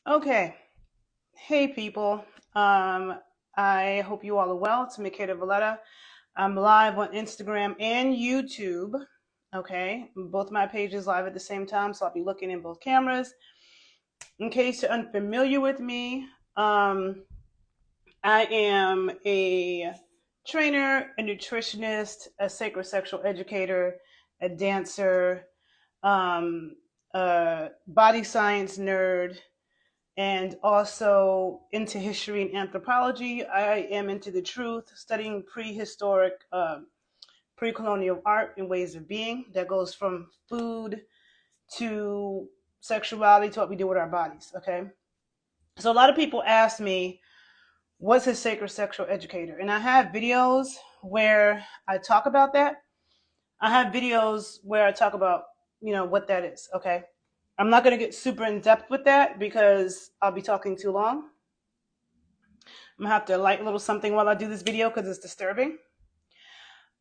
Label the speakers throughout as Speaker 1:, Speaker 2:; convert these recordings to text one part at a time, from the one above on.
Speaker 1: Okay. Hey, people. Um, I hope you all are well. It's Makeda Valletta. I'm live on Instagram and YouTube. Okay. Both my pages live at the same time, so I'll be looking in both cameras. In case you're unfamiliar with me, um, I am a trainer, a nutritionist, a sacred sexual educator, a dancer, um, a body science nerd, and also into history and anthropology. I am into the truth, studying prehistoric, pre-colonial art and ways of being that goes from food to sexuality to what we do with our bodies. Okay, so a lot of people ask me, "What's a sacred sexual educator?" And I have videos where I talk about that. I have videos where I talk about, what that is. Okay, I'm not going to get super in depth with that because I'll be talking too long. I'm gonna have to light a little something while I do this video because it's disturbing.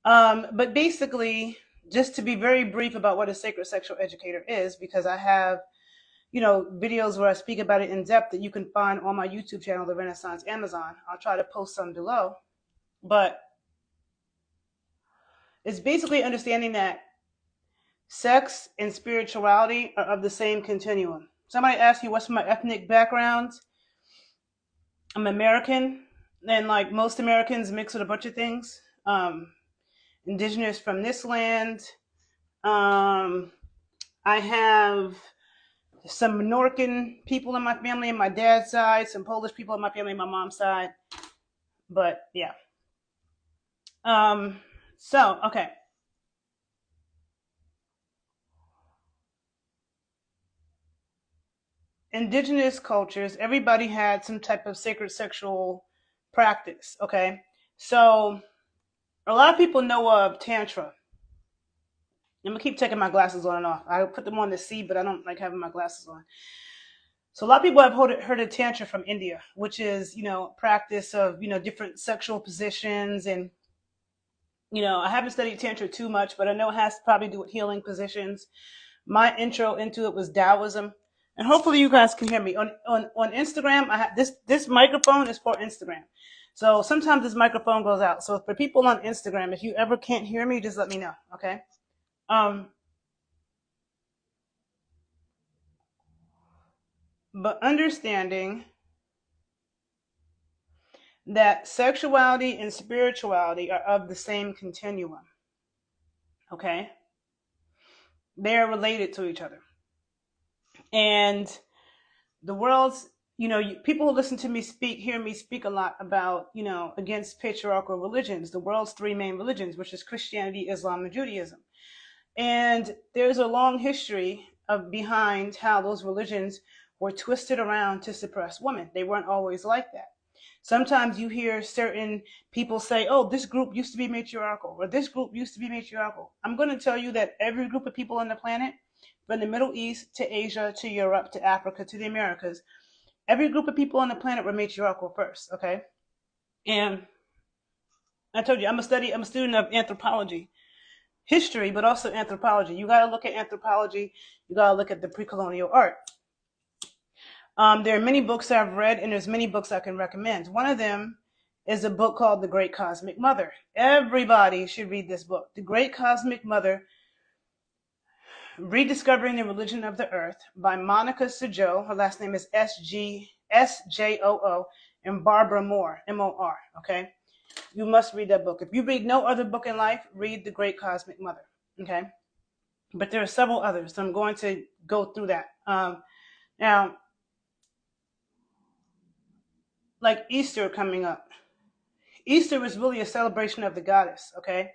Speaker 1: But basically, just to be very brief about what a sacred sexual educator is, because I have, videos where I speak about it in depth that you can find on my YouTube channel, The Renaissance Amazon. I'll try to post some below. But it's basically understanding that sex and spirituality are of the same continuum. Somebody asked you what's my ethnic background. I'm American, and like most Americans, mix with a bunch of things. Indigenous from this land. Um, I have some Menorcan people in my family on my dad's side, some Polish people in my family on my mom's side. But yeah. Um, okay. Indigenous cultures, everybody had some type of sacred sexual practice. Okay. So a lot of people know of Tantra. I'm gonna keep taking my glasses on and off. I put them on to see, but I don't like having my glasses on. So a lot of people have heard of tantra from India, which is, practice of, different sexual positions. And, I haven't studied tantra too much, but I know it has to probably do with healing positions. My intro into it was Taoism. And hopefully you guys can hear me. On Instagram, I have this microphone is for Instagram. So sometimes this microphone goes out. So for people on Instagram, if you ever can't hear me, just let me know. Okay. Um, but understanding that sexuality and spirituality are of the same continuum. Okay, they are related to each other, and the world's, people who listen to me speak hear me speak a lot about, against patriarchal religions, the world's three main religions, which is Christianity, Islam, and Judaism. And there's a long history of behind how those religions were twisted around to suppress women. They weren't always like that. Sometimes you hear certain people say, "Oh, this group used to be matriarchal," or "This group used to be matriarchal." I'm going to tell you that every group of people on the planet, from the Middle East to Asia to Europe to Africa to the Americas, every group of people on the planet were matriarchal first. Okay, and I told you I'm a student of anthropology, history, but also anthropology. You got to look at anthropology. You got to look at the pre-colonial art. There are many books I've read, and there's many books I can recommend. One of them is a book called The Great Cosmic Mother. Everybody should read this book. The Great Cosmic Mother, Rediscovering the Religion of the Earth by Monica Sajou. Her last name is Sjoo, and Barbara Moore, Mor. Okay? You must read that book. If you read no other book in life, read The Great Cosmic Mother. Okay? But there are several others, so I'm going to go through that. Now, like Easter coming up. Easter was really a celebration of the goddess, okay?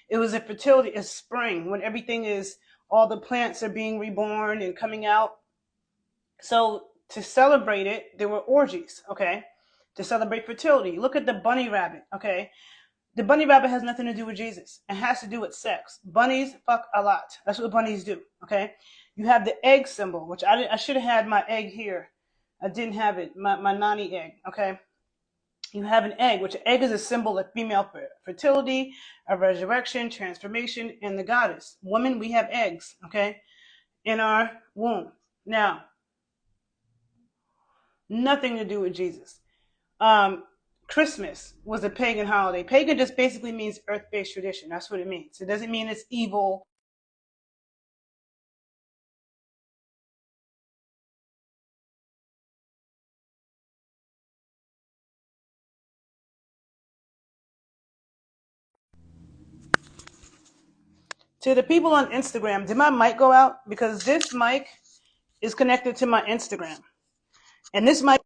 Speaker 1: It was a fertility, a spring, when everything is, all the plants are being reborn and coming out. So to celebrate it, there were orgies, okay? To celebrate fertility. Look at the bunny rabbit, okay? The bunny rabbit has nothing to do with Jesus. It has to do with sex. Bunnies fuck a lot. That's what bunnies do, okay? You have the egg symbol, which I should have had my egg here. I didn't have it, my nani egg, okay? You have an egg, which an egg is a symbol of female fertility, of resurrection, transformation, and the goddess. Women, we have eggs, okay, in our womb. Now, Nothing to do with Jesus. Um, Christmas was a pagan holiday. Pagan just basically means earth-based tradition. That's what it means. It doesn't mean it's evil. To the people on Instagram, did my mic go out? Because this mic is connected to my Instagram. And this mic.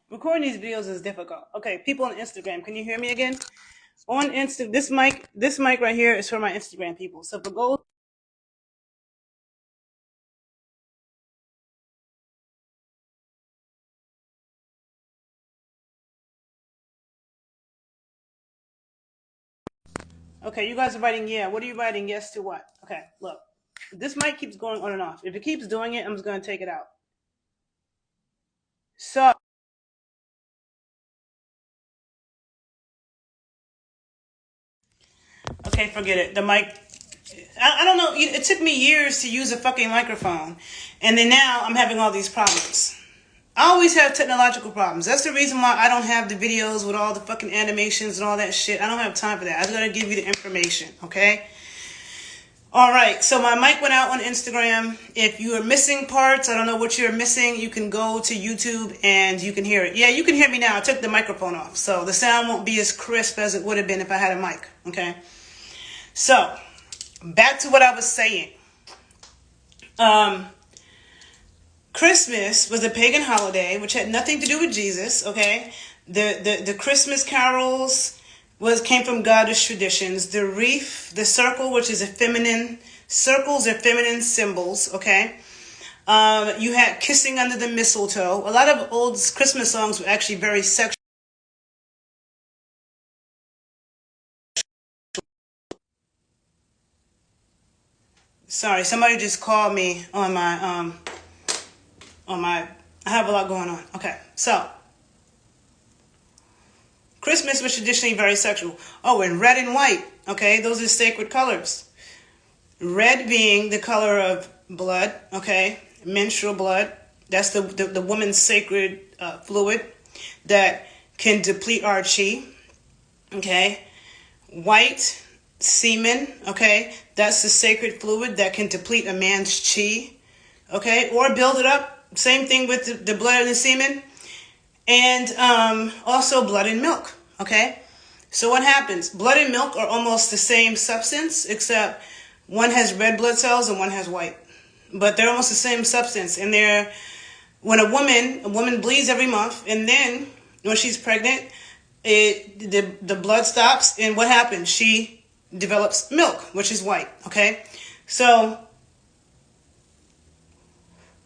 Speaker 1: Recording these videos is difficult. Okay, people on Instagram, can you hear me again? On Insta, this mic right here is for my Instagram people. So if it goes. Okay, you guys are writing yeah. What are you writing yes to what? Okay, look. This mic keeps going on and off. If it keeps doing it, I'm just going to take it out. So, okay, forget it. The mic, I don't know. It took me years to use a fucking microphone. And then now I'm having all these problems. I always have technological problems. That's the reason why I don't have the videos with all the fucking animations and all that shit. I don't have time for that. I just gotta give you the information, okay? All right, so my mic went out on Instagram. If you are missing parts, I don't know what you're missing, you can go to YouTube and you can hear it. Yeah, you can hear me now. I took the microphone off, so the sound won't be as crisp as it would have been if I had a mic, okay? So, back to what I was saying. Christmas was a pagan holiday, which had nothing to do with Jesus, okay? The Christmas carols came from Gaudish traditions. The wreath, the circle, which is a feminine, circles are feminine symbols, okay? You had kissing under the mistletoe. A lot of old Christmas songs were actually very sexual. Sorry, somebody just called me on my, I have a lot going on. Okay, so Christmas was traditionally very sexual. Oh, and red and white. Okay, those are sacred colors. Red being the color of blood. Okay, menstrual blood. That's the woman's sacred fluid that can deplete our chi. Okay, white, semen. Okay, that's the sacred fluid that can deplete a man's chi. Okay, or build it up. Same thing with the blood and the semen. And also blood and milk, okay? So what happens? Blood and milk are almost the same substance, except one has red blood cells and one has white. But they're almost the same substance. And when a woman bleeds every month, and then when she's pregnant, the blood stops, and what happens? She develops milk, which is white, okay? So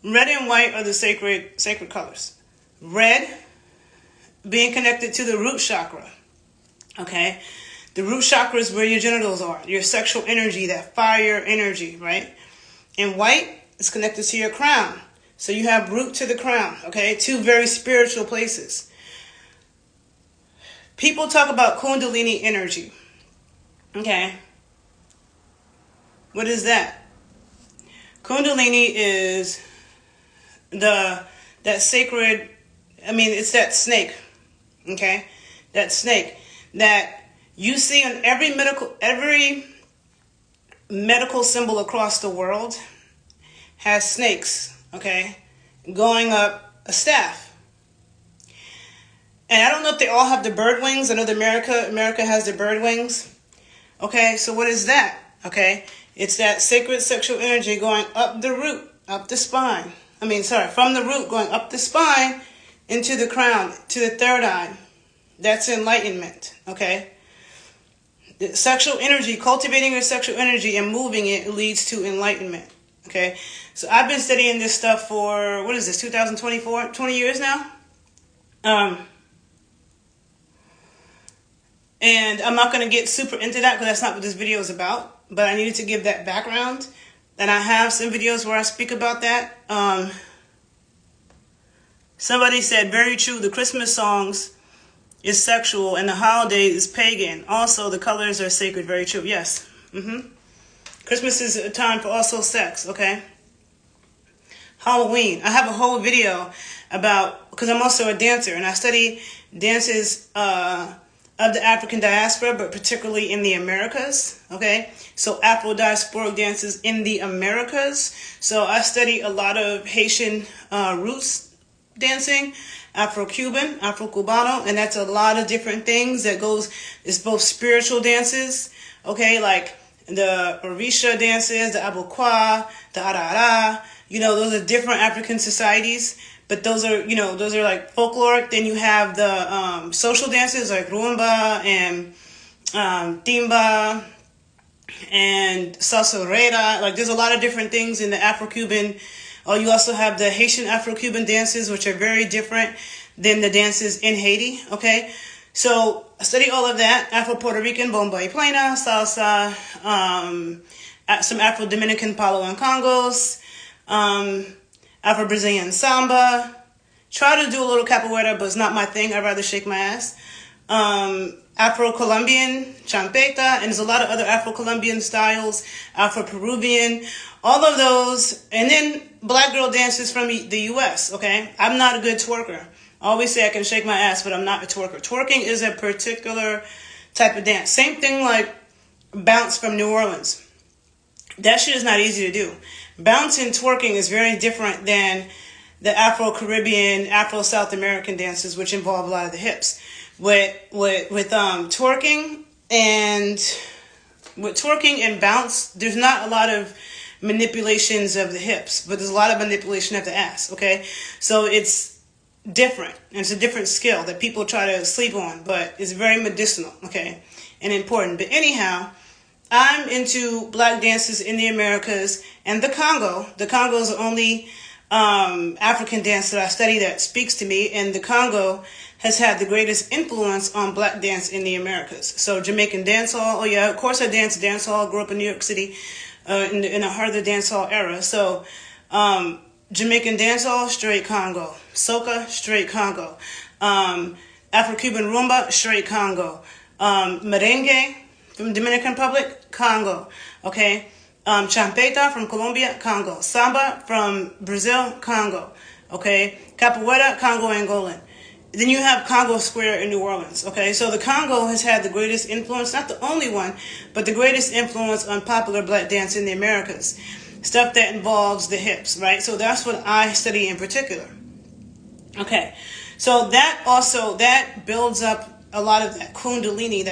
Speaker 1: red and white are the sacred colors. Red being connected to the root chakra, okay? The root chakra is where your genitals are, your sexual energy, that fire energy, right? And white is connected to your crown. So you have root to the crown, okay? Two very spiritual places. People talk about Kundalini energy, okay? What is that? Kundalini is that sacred, it's that snake, okay? That snake that you see on every medical symbol across the world has snakes, okay, going up a staff. And I don't know if they all have the bird wings. I know that America has the bird wings. Okay, so what is that? Okay, it's that sacred sexual energy going up the root, up the spine. From the root going up the spine into the crown, to the third eye. That's enlightenment, okay? The sexual energy, cultivating your sexual energy and moving it leads to enlightenment, okay? So I've been studying this stuff for, 2024? 20 years now? And I'm not going to get super into that because that's not what this video is about. But I needed to give that background. And I have some videos where I speak about that. Somebody said, very true, the Christmas songs is sexual and the holiday is pagan. Also, the colors are sacred. Very true. Yes. Christmas is a time for also sex, okay? Halloween. I have a whole video about, because I'm also a dancer and I study dances of the African diaspora, but particularly in the Americas, okay? So Afro-diasporic dances in the Americas. So I study a lot of Haitian roots dancing, Afro-Cuban, Afro-Cubano, and that's a lot of different things that goes, it's both spiritual dances, okay, like the Orisha dances, the Abokwa, the Arara, you know, those are different African societies, but those are, you know, those are like folkloric. Then you have the social dances like Rumba and Timba and Salsa. Like there's a lot of different things in the Afro-Cuban. You also have the Haitian Afro-Cuban dances, which are very different than the dances in Haiti, okay? So I study all of that. Afro-Puerto Rican, bomba y plena, salsa, some Afro-Dominican palo and congos, Afro-Brazilian samba. Try to do a little capoeira, but it's not my thing. I'd rather shake my ass. Afro-Colombian, champeta, and there's a lot of other Afro-Colombian styles, Afro-Peruvian, all of those, and then black girl dances from the U.S., okay? I'm not a good twerker. I always say I can shake my ass, but I'm not a twerker. Twerking is a particular type of dance. Same thing like bounce from New Orleans. That shit is not easy to do. Bounce and twerking is very different than the Afro-Caribbean, Afro-South American dances, which involve a lot of the hips. With twerking and bounce, there's not a lot of manipulations of the hips, but there's a lot of manipulation of the ass, okay? So it's different, and it's a different skill that people try to sleep on, but it's very medicinal, okay, and important. But anyhow, I'm into black dances in the Americas and the Congo. The Congo is the only African dance that I study that speaks to me, and the Congo has had the greatest influence on black dance in the Americas. So Jamaican dancehall, oh yeah, of course I dance dancehall, grew up in New York City in the heart of the dancehall era. So Jamaican dancehall, straight Congo. Soca, straight Congo. Afro-Cuban rumba, straight Congo. Merengue from Dominican Republic, Congo. Okay. Champeta from Colombia, Congo. Samba from Brazil, Congo. Okay. Capoeira, Congo Angolan. Then you have Congo Square in New Orleans, okay? So the Congo has had the greatest influence, not the only one, but the greatest influence on popular black dance in the Americas. Stuff that involves the hips, right? So that's what I study in particular. Okay, so that builds up a lot of that kundalini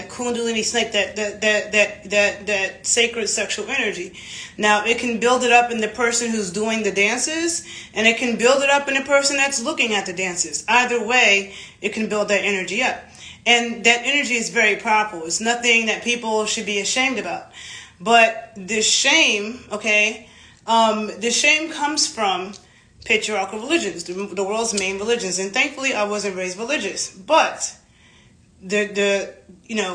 Speaker 1: snake, that sacred sexual energy. Now, it can build it up in the person who's doing the dances, and it can build it up in the person that's looking at the dances. Either way, it can build that energy up. And that energy is very powerful. It's nothing that people should be ashamed about. But the shame, okay, the shame comes from patriarchal religions, the world's main religions. And thankfully, I wasn't raised religious. But the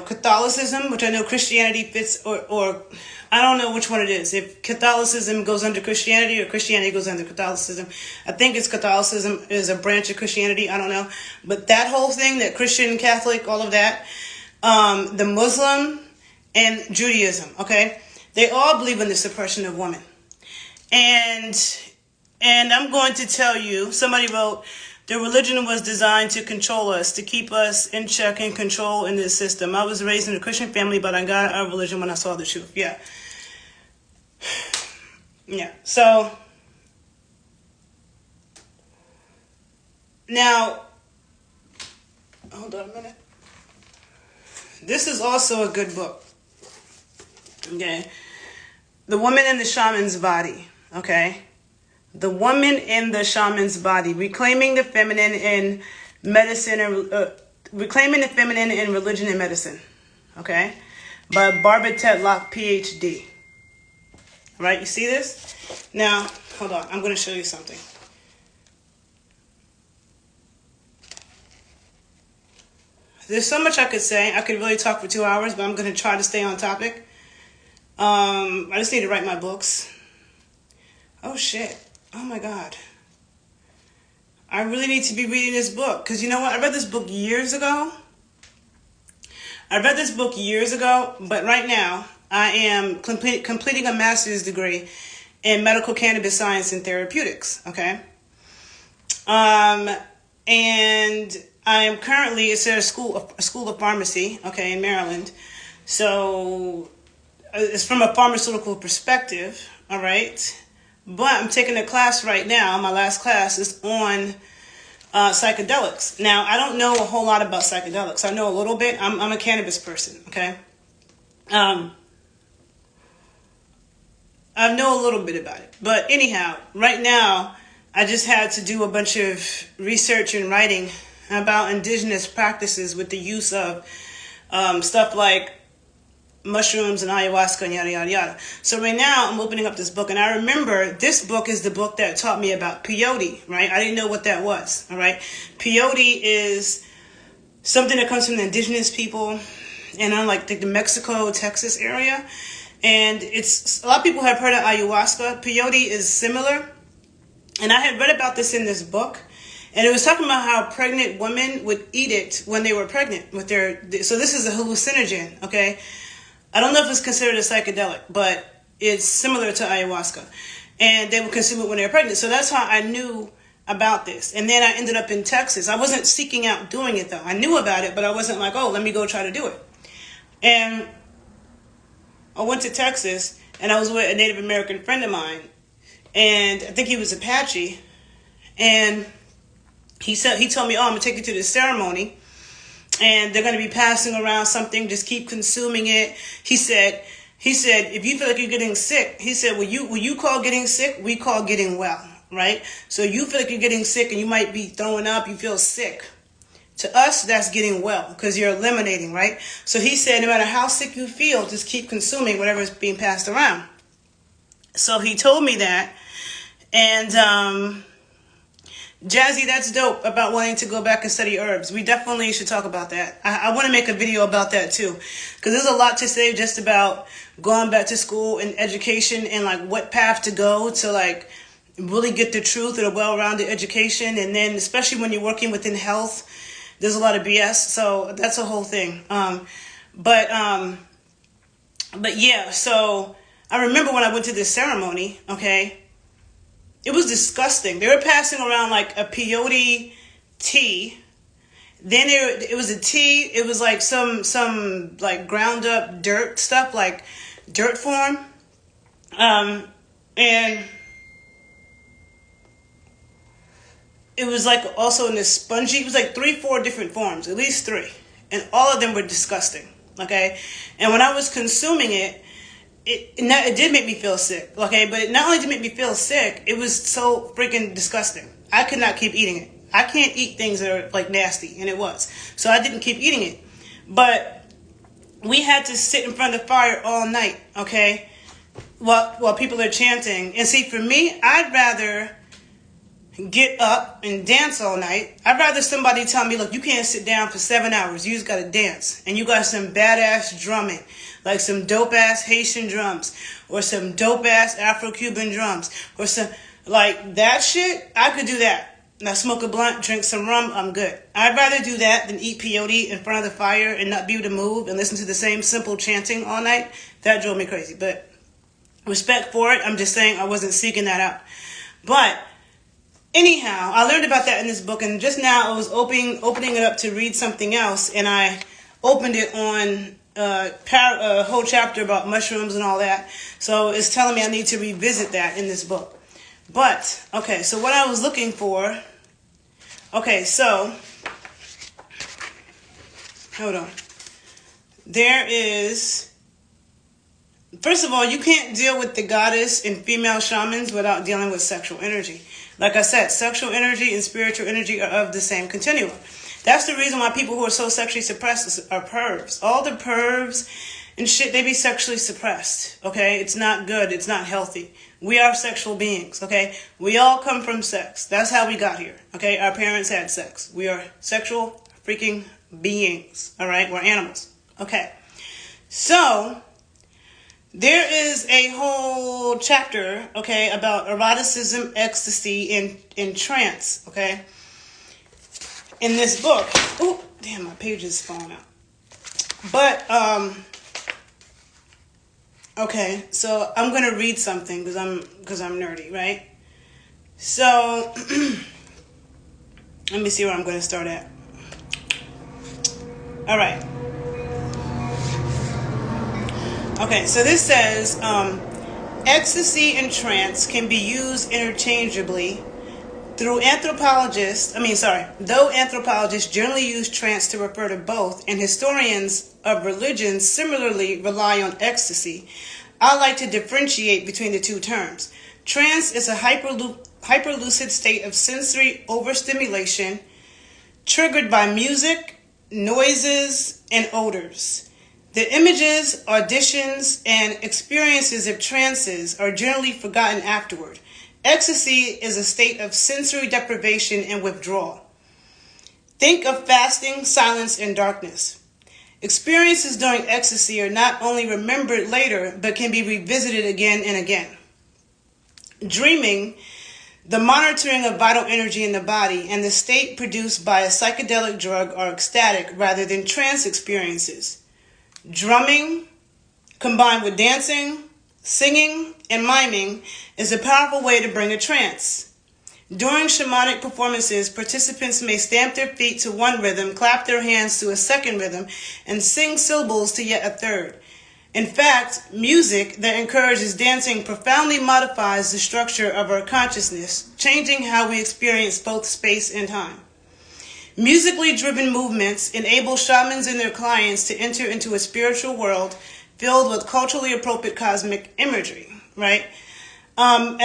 Speaker 1: Catholicism, which I know Christianity fits, or I don't know which one it is. If Catholicism goes under Christianity or Christianity goes under Catholicism. I think it's Catholicism is a branch of Christianity. I don't know. But that whole thing, that Christian, Catholic, all of that, the Muslim and Judaism, okay, they all believe in the suppression of women. And I'm going to tell you, somebody wrote, the religion was designed to control us, to keep us in check and control in this system. I was raised in a Christian family, but I got our religion when I saw the truth. Yeah. Yeah. So, now, hold on a minute. This is also a good book. Okay. The Woman in the Shaman's Body. Okay. The Woman in the Shaman's Body, Reclaiming the Feminine in Medicine, Reclaiming the Feminine in Religion and Medicine, okay, by Barbara Tetlock, PhD. Right, you see this? Now, hold on, I'm going to show you something. There's so much I could say. I could really talk for 2 hours, but I'm going to try to stay on topic. I just need to write my books. Oh, shit. Oh my God. I really need to be reading this book. Because you know what? I read this book years ago. But right now I am completing a master's degree in medical cannabis science and therapeutics. Okay. And I am currently, it's at a school of pharmacy, okay, in Maryland. So it's from a pharmaceutical perspective, all right. But I'm taking a class right now. My last class is on psychedelics. Now, I don't know a whole lot about psychedelics. I know a little bit. I'm a cannabis person, okay. I know a little bit about it. But anyhow, right now, I just had to do a bunch of research and writing about indigenous practices with the use of stuff like mushrooms and ayahuasca and yada yada yada. So right now I'm opening up this book, and I remember this book is the book that taught me about peyote, right? I didn't know what that was, all right? Peyote is something that comes from the indigenous people, and I'm like the Mexico, Texas area, and it's a lot of people have heard of ayahuasca. Peyote is similar, and I had read about this in this book. And it was talking about how pregnant women would eat it when they were pregnant with so this is a hallucinogen, okay? I don't know if it's considered a psychedelic, but it's similar to ayahuasca. And they would consume it when they were pregnant. So that's how I knew about this. And then I ended up in Texas. I wasn't seeking out doing it, though. I knew about it, but I wasn't like, oh, let me go try to do it. And I went to Texas, and I was with a Native American friend of mine. And I think he was Apache. And he told me, oh, I'm going to take you to this ceremony. And they're going to be passing around something. Just keep consuming it. He said, if you feel like you're getting sick, he said, what you call getting sick, we call getting well, right? So you feel like you're getting sick and you might be throwing up, you feel sick. To us, that's getting well because you're eliminating, right? So he said, no matter how sick you feel, just keep consuming whatever is being passed around. So he told me that. And, Jazzy, that's dope about wanting to go back and study herbs. We definitely should talk about that. I want to make a video about that too, because there's a lot to say just about going back to school and education and like what path to go to like really get the truth and a well-rounded education. And then especially when you're working within health, there's a lot of BS. So that's a whole thing. But yeah, so I remember when I went to this ceremony, okay, it was disgusting. They were passing around like a peyote tea. Then it was a tea. It was like some like ground up dirt stuff, like dirt form. And it was like also in this spongy. It was like 3-4 different forms, at least 3, and all of them were disgusting. Okay, and when I was consuming it. It did make me feel sick, okay? But not only did it make me feel sick, it was so freaking disgusting. I could not keep eating it. I can't eat things that are like nasty, and it was. So I didn't keep eating it. But we had to sit in front of the fire all night, okay? While people are chanting. And see, for me, I'd rather get up and dance all night. I'd rather somebody tell me, look, you can't sit down for 7 hours. You just got to dance. And you got some badass drumming. Like some dope-ass Haitian drums, or some dope-ass Afro-Cuban drums, or some, like, that shit, I could do that. Now, smoke a blunt, drink some rum, I'm good. I'd rather do that than eat peyote in front of the fire and not be able to move and listen to the same simple chanting all night. That drove me crazy. But respect for it, I'm just saying I wasn't seeking that out. But anyhow, I learned about that in this book, and just now I was opening it up to read something else, and I opened it on a whole chapter about mushrooms and all that. So it's telling me I need to revisit that in this book. But, okay, so what I was looking for, okay, so, hold on. There is, first of all, you can't deal with the goddess and female shamans without dealing with sexual energy. Like I said, sexual energy and spiritual energy are of the same continuum. That's the reason why people who are so sexually suppressed are pervs. All the pervs and shit, they be sexually suppressed, okay? It's not good. It's not healthy. We are sexual beings, okay? We all come from sex. That's how we got here, okay? Our parents had sex. We are sexual freaking beings, all right? We're animals, okay? So, there is a whole chapter, okay, about eroticism, ecstasy, and trance, okay? in this book. Oh, damn, my page is falling out. But, okay, so I'm going to read something because I'm nerdy, right? So, let me see where I'm going to start at. All right. Okay, so this says, ecstasy and trance can be used interchangeably though anthropologists generally use trance to refer to both, and historians of religion similarly rely on ecstasy, I like to differentiate between the two terms. Trance is a hyperlucid state of sensory overstimulation triggered by music, noises, and odors. The images, auditions, and experiences of trances are generally forgotten afterward. Ecstasy is a state of sensory deprivation and withdrawal. Think of fasting, silence, and darkness. Experiences during ecstasy are not only remembered later, but can be revisited again and again. Dreaming, the monitoring of vital energy in the body, and the state produced by a psychedelic drug are ecstatic rather than trance experiences. Drumming, combined with dancing, singing, and miming, is a powerful way to bring a trance. During shamanic performances, participants may stamp their feet to one rhythm, clap their hands to a second rhythm, and sing syllables to yet a third. In fact, music that encourages dancing profoundly modifies the structure of our consciousness, changing how we experience both space and time. Musically driven movements enable shamans and their clients to enter into a spiritual world filled with culturally appropriate cosmic imagery, right? And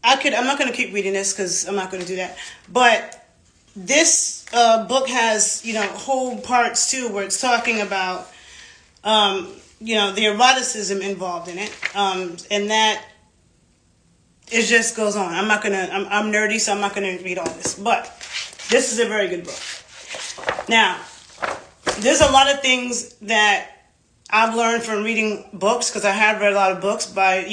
Speaker 1: I'm not going to keep reading this because I'm not going to do that. But this book has, whole parts too where it's talking about, the eroticism involved in it. And that it just goes on. I'm nerdy, so I'm not going to read all this. But this is a very good book. Now, there's a lot of things that I've learned from reading books, because I have read a lot of books by,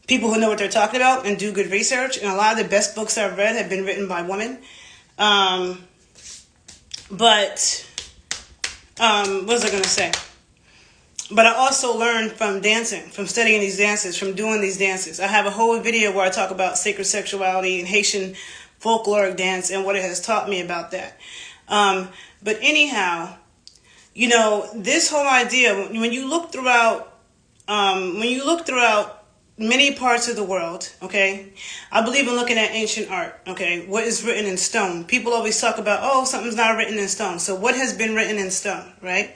Speaker 1: people who know what they're talking about and do good research. And a lot of the best books I've read have been written by women. What was I going to say? But I also learned from dancing, from studying these dances, from doing these dances. I have a whole video where I talk about sacred sexuality and Haitian folkloric dance and what it has taught me about that. But anyhow, this whole idea, when you look throughout many parts of the world, okay, I believe in looking at ancient art, okay, what is written in stone. People always talk about, something's not written in stone. So what has been written in stone, right?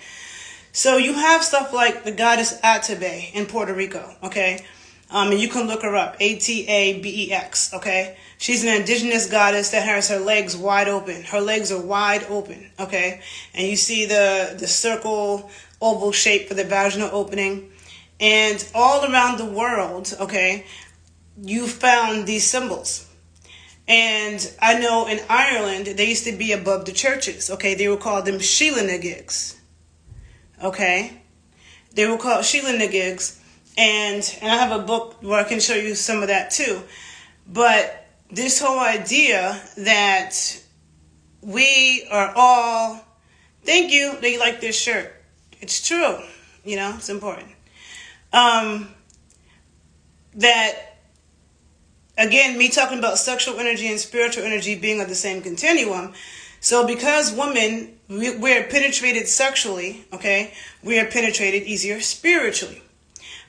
Speaker 1: So you have stuff like the goddess Atabe in Puerto Rico, okay? And you can look her up, Atabex, okay? She's an indigenous goddess that has her legs wide open. Her legs are wide open, okay? And you see the circle, oval shape for the vaginal opening. And all around the world, okay, you found these symbols. And I know in Ireland, they used to be above the churches, okay? They would call them Sheela-na-gigs, okay? They were called Sheela-na-gigs. And I have a book where I can show you some of that too. But this whole idea that we are all, thank you, that you like this shirt. It's true, it's important. That, again, me talking about sexual energy and spiritual energy being of the same continuum. So because women, we're penetrated sexually, okay, we are penetrated easier spiritually.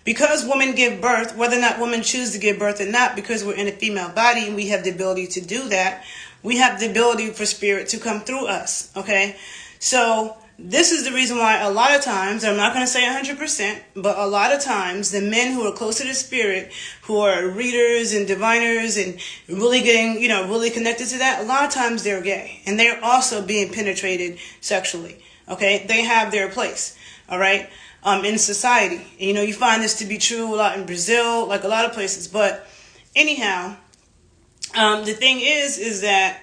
Speaker 1: Because women give birth, whether or not women choose to give birth or not, because we're in a female body and we have the ability to do that, we have the ability for spirit to come through us, okay? So this is the reason why a lot of times, I'm not going to say 100%, but a lot of times the men who are closer to spirit, who are readers and diviners and really getting, really connected to that, a lot of times they're gay. And they're also being penetrated sexually, okay? They have their place, all right? In society. And, you find this to be true a lot in Brazil, like a lot of places. But anyhow, the thing is that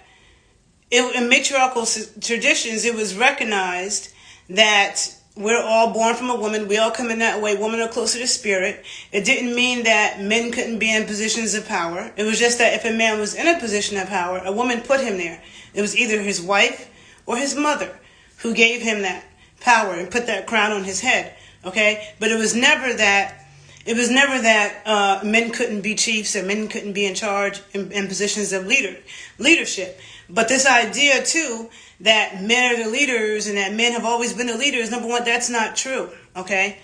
Speaker 1: in matriarchal traditions, it was recognized that we're all born from a woman. We all come in that way. Women are closer to spirit. It didn't mean that men couldn't be in positions of power. It was just that if a man was in a position of power, a woman put him there. It was either his wife or his mother who gave him that power and put that crown on his head. Okay? But it was never that men couldn't be chiefs or men couldn't be in charge in positions of leadership. But this idea, too, that men are the leaders and that men have always been the leaders, number one, that's not true, okay?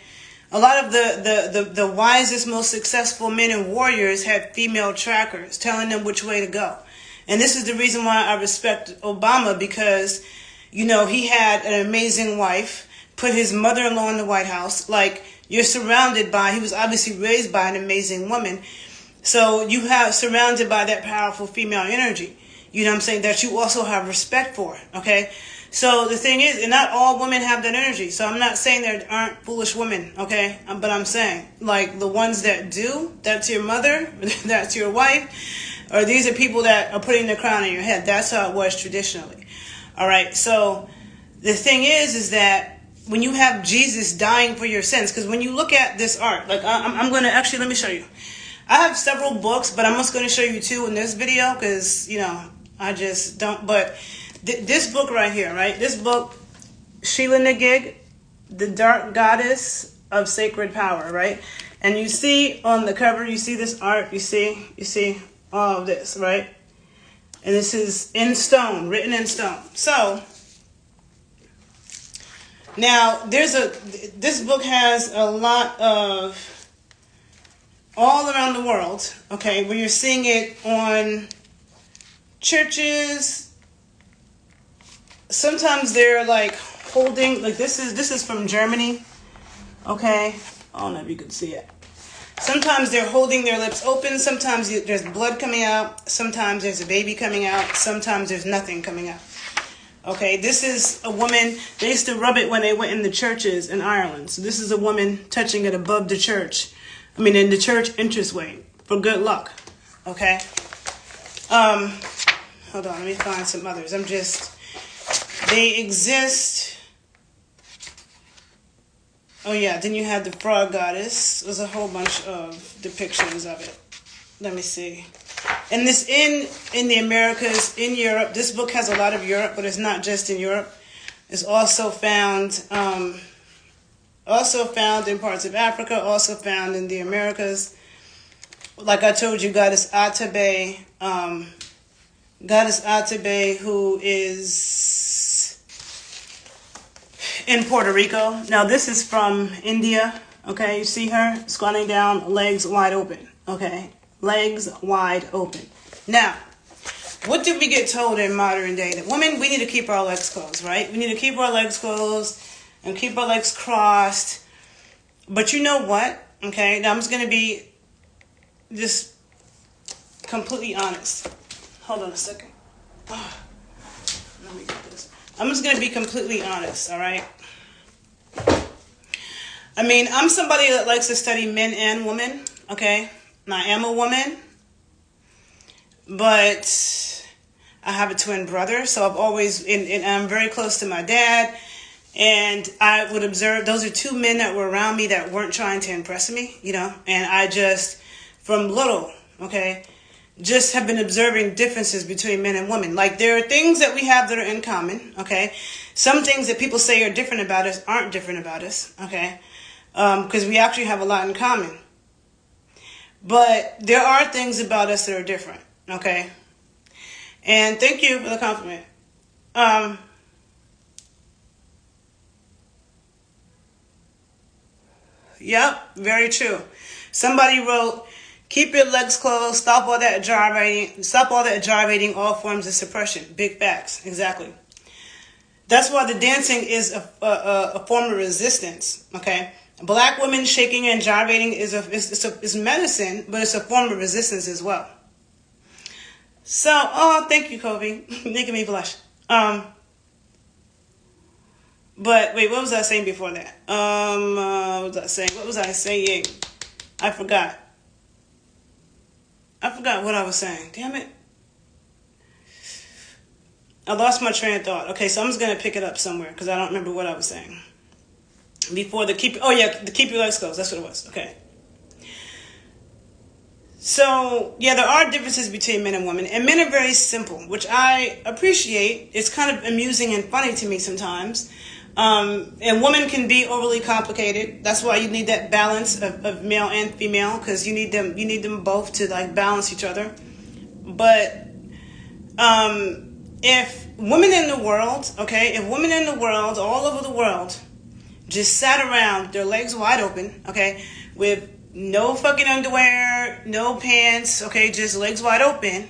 Speaker 1: A lot of the wisest, most successful men and warriors had female trackers telling them which way to go. And this is the reason why I respect Obama, because, you know, he had an amazing wife, put his mother-in-law in the White House. Like, you're surrounded by, he was obviously raised by an amazing woman. So you have surrounded by that powerful female energy. You know what I'm saying? That you also have respect for, okay? So the thing is, and not all women have that energy. So I'm not saying there aren't foolish women, okay? But I'm saying, like, the ones that do, that's your mother, that's your wife, or these are people that are putting the crown on your head. That's how it was traditionally. All right, so the thing is that when you have Jesus dying for your sins, because when you look at this art, like I'm going to, actually, let me show you. I have several books, but I'm just going to show you two in this video because, you know, I just don't, but this book right here, right? This book, Sheila na gig, The Dark Goddess of Sacred Power, right? And you see on the cover, you see this art, you see all of this, right? And this is in stone, written in stone. So, now this book has a lot of, all around the world, okay, where you're seeing it on churches. Sometimes they're like holding, like this is from Germany, okay? I don't know if you can see it. Sometimes they're holding their lips open. Sometimes there's blood coming out. Sometimes there's a baby coming out. Sometimes there's nothing coming out. Okay, this is a woman, they used to rub it when they went in the churches in Ireland. So this is a woman touching it above the church. I mean, in the church entranceway for good luck. Okay? Hold on, let me find some others. They exist. Oh yeah, then you had the frog goddess. There's a whole bunch of depictions of it. Let me see. And this in the Americas, in Europe, this book has a lot of Europe, but it's not just in Europe. It's also found in parts of Africa, also found in the Americas. Like I told you, Goddess Atabe, who is in Puerto Rico. Now this is from India. Okay, you see her squatting down, legs wide open. Okay, legs wide open. Now, what did we get told in modern day? That women, we need to keep our legs closed, right? We need to keep our legs closed and keep our legs crossed. But you know what? Okay, now I'm just going to be just completely honest. Hold on a second. Oh, let me get this. I'm just going to be completely honest, all right? I mean, I'm somebody that likes to study men and women, okay? And I am a woman, but I have a twin brother, so I've always, and I'm very close to my dad, and I would observe, those are two men that were around me that weren't trying to impress me, you know, and I just, from little, okay, just have been observing differences between men and women. Like, there are things that we have that are in common, okay? Some things that people say are different about us aren't different about us, okay? Because we actually have a lot in common. But there are things about us that are different, okay? And thank you for the compliment. Yep, very true. Somebody wrote, keep your legs closed, stop all that gyrating, all forms of suppression. Big facts, exactly. That's why the dancing is a form of resistance, okay? Black women shaking and gyrating is medicine, but it's a form of resistance as well. So, oh, thank you, Kobe. Making me blush. But wait, what was I saying before that? What was I saying? I forgot what I was saying. Damn it. I lost my train of thought. Okay, so I'm just going to pick it up somewhere because I don't remember what I was saying. before the keep. Oh yeah, the keep your legs closed. That's what it was. Okay. So yeah, there are differences between men and women, and men are very simple, which I appreciate. It's kind of amusing and funny to me sometimes. And women can be overly complicated. That's why you need that balance of male and female, because you need them both to like balance each other. But if women in the world, okay, if women in the world, all over the world, just sat around with their legs wide open, okay, with no fucking underwear, no pants, okay, just legs wide open,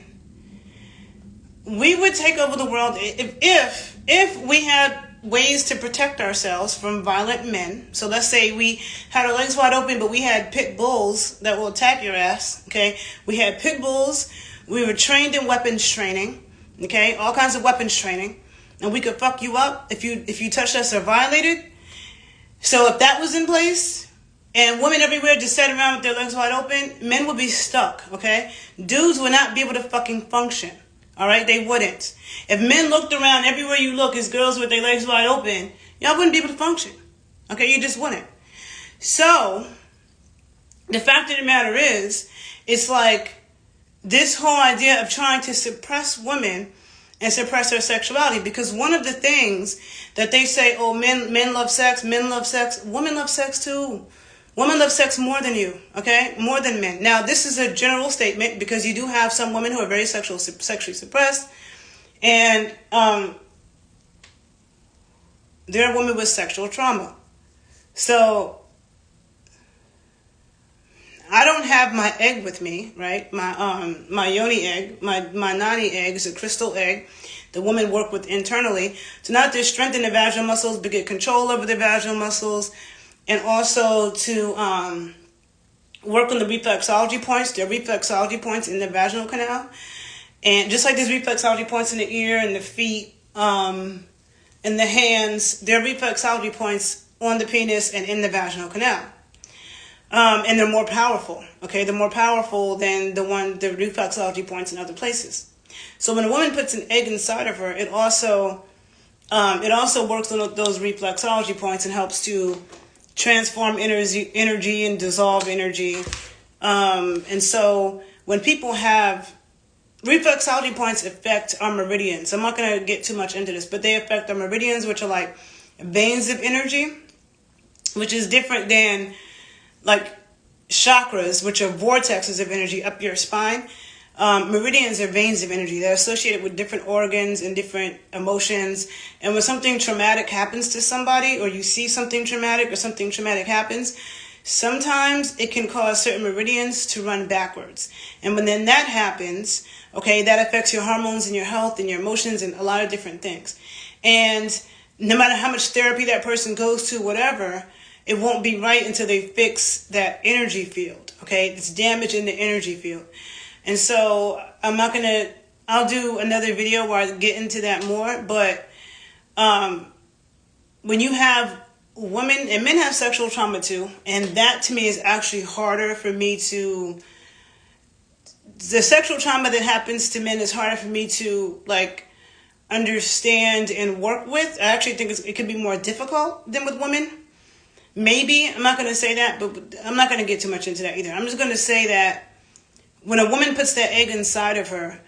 Speaker 1: we would take over the world if we had ways to protect ourselves from violent men. So let's say we had our legs wide open, but we had pit bulls that will attack your ass, okay? We had pit bulls. We were trained in weapons training, okay? All kinds of weapons training. And we could fuck you up if you touched us or violated. So if that was in place, and women everywhere just sat around with their legs wide open, men would be stuck, okay? Dudes would not be able to fucking function, all right? They wouldn't. If men looked around, everywhere you look is girls with their legs wide open, y'all wouldn't be able to function, okay? You just wouldn't. So the fact of the matter is, it's like this whole idea of trying to suppress women and suppress their sexuality, because one of the things that they say, oh, men love sex, women love sex too. Women love sex more than you, okay? More than men. Now, this is a general statement because you do have some women who are very sexually suppressed, and they're women with sexual trauma. So I don't have my egg with me, right? My yoni egg, my nani egg is a crystal egg. The women work with internally to not just strengthen the vaginal muscles, but get control over the vaginal muscles, and also to work on the reflexology points. There are reflexology points in the vaginal canal. And just like there's reflexology points in the ear and the feet and the hands, there are reflexology points on the penis and in the vaginal canal. And they're more powerful, okay? They're more powerful than the reflexology points in other places. So when a woman puts an egg inside of her, it also works on those reflexology points and helps to transform energy and dissolve energy. And so when people have reflexology points affect our meridians. I'm not going to get too much into this, but they affect our meridians, which are like veins of energy, which is different than like chakras, which are vortexes of energy up your spine. Meridians are veins of energy. They're associated with different organs and different emotions. And when something traumatic happens to somebody, or you see something traumatic or something traumatic happens, sometimes it can cause certain meridians to run backwards. And when then that happens, okay, that affects your hormones and your health and your emotions and a lot of different things. And no matter how much therapy that person goes to, whatever, it won't be right until they fix that energy field, okay? It's damage in the energy field. And so I'll do another video where I get into that more, but when you have women, and men have sexual trauma too, and that to me is actually harder for me to, the sexual trauma that happens to men is harder for me to like understand and work with. I actually think it could be more difficult than with women. Maybe, I'm not going to say that, but I'm not going to get too much into that either. I'm just going to say that when a woman puts that egg inside of her,